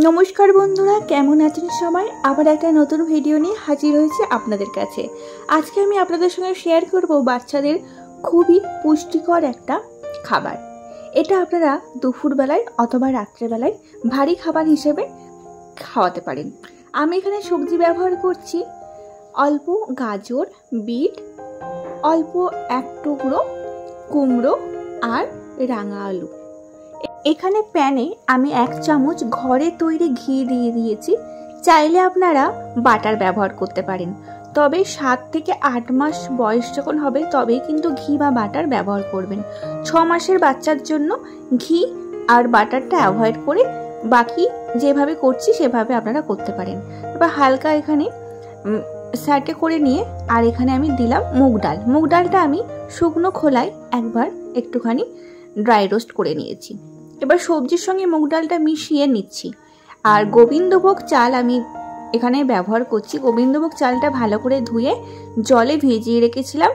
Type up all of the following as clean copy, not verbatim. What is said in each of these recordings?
নমস্কার বন্ধুরা, কেমন আছেন সবাই? আবার একটা নতুন ভিডিও নিয়ে হাজির হয়েছে আপনাদের কাছে। আজকে আমি আপনাদের সঙ্গে শেয়ার করব বাচ্চাদের খুবই পুষ্টিকর একটা খাবার। এটা আপনারা দুপুরবেলায় অথবা রাত্রেবেলায় ভারী খাবার হিসেবে খাওয়াতে পারেন। আমি এখানে সবজি ব্যবহার করছি অল্প গাজর, বিট, অল্প এক টুকরো কুমড়ো আর রাঙা আলু। এখানে প্যানে আমি 1 চামচ ঘরে তৈরি ঘি দিয়ে দিয়েছি। চাইলে আপনারা বাটার ব্যবহার করতে পারেন, তবে 7 থেকে 8 মাস বয়স যখন হবে তবেই কিন্তু ঘি বা বাটার ব্যবহার করবেন। 6 মাসের বাচ্চার জন্য ঘি আর বাটারটা অ্যাভয়েড করে বাকি যেভাবে করছি সেভাবে আপনারা করতে পারেন। এবার হালকা এখানে স্যাটে করে নিয়ে আর এখানে আমি দিলাম মুগ ডাল। মুগ ডালটা আমি শুকনো খোলায় একবার একটুখানি ড্রাই রোস্ট করে নিয়েছি। এবার সবজির সঙ্গে মুগ ডালটা মিশিয়ে নিচ্ছি। আর গোবিন্দভোগ চাল আমি এখানে ব্যবহার করছি। গোবিন্দভোগ চালটা ভালো করে ধুয়ে জলে ভিজিয়ে রেখেছিলাম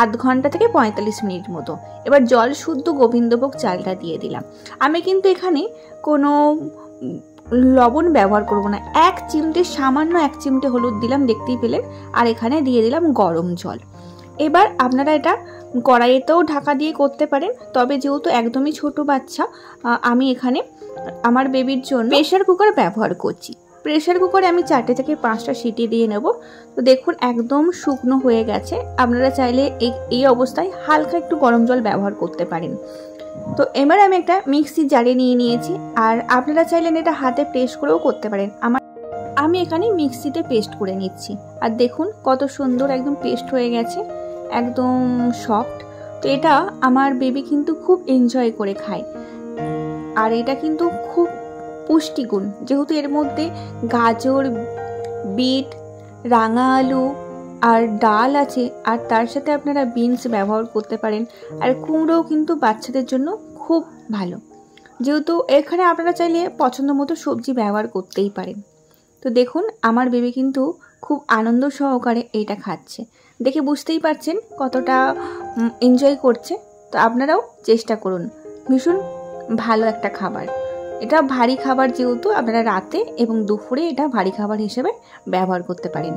আধ ঘন্টা থেকে 45 মিনিট মতো। এবার জল শুদ্ধ গোবিন্দভোগ চালটা দিয়ে দিলাম। আমি কিন্তু এখানে কোনো লবণ ব্যবহার করব না। 1 চিমটে, সামান্য 1 চিমটে হলুদ দিলাম, দেখতেই পেলেন। আর এখানে দিয়ে দিলাম গরম জল। এবার আপনারা এটা কড়াইতেও ঢাকা দিয়ে করতে পারেন, তবে যেহেতু একদমই ছোট বাচ্চা আমি এখানে আমার বেবির জন্য প্রেসার কুকার ব্যবহার করছি। প্রেসার কুকারে আমি 4 থেকে 5টা সিটি দিয়ে নেব। তো দেখুন একদম শুকনো হয়ে গেছে। আপনারা চাইলে এই অবস্থায় হালকা একটু গরম জল ব্যবহার করতে পারেন। তো এবার আমি একটা মিক্সি জারে নিয়ে নিয়েছি। আর আপনারা চাইলেন এটা হাতে পেস্ট করেও করতে পারেন। আমি এখানে মিক্সিতে পেস্ট করে নিচ্ছি। আর দেখুন কত সুন্দর একদম পেস্ট হয়ে গেছে, একদম সফট। তো এটা আমার বেবি কিন্তু খুব এনজয় করে খায়। আর এটা কিন্তু খুব পুষ্টিগুণ, যেহেতু এর মধ্যে গাজর, বিট, রাঙা আলু আর ডাল আছে। আর তার সাথে আপনারা বিনস ব্যবহার করতে পারেন। আর কুমড়োও কিন্তু বাচ্চাদের জন্য খুব ভালো, যেহেতু এখানে আপনারা চাইলে পছন্দ মতো সবজি ব্যবহার করতেই পারেন। তো দেখুন আমার বেবি কিন্তু খুব আনন্দ সহকারে এইটা খাচ্ছে। দেখে বুঝতেই পারছেন কতটা এনজয় করছে। তো আপনারাও চেষ্টা করুন, ভীষণ ভালো একটা খাবার। এটা ভারী খাবার, যেহেতু আপনারা রাতে এবং দুপুরে এটা ভারী খাবার হিসেবে ব্যবহার করতে পারেন।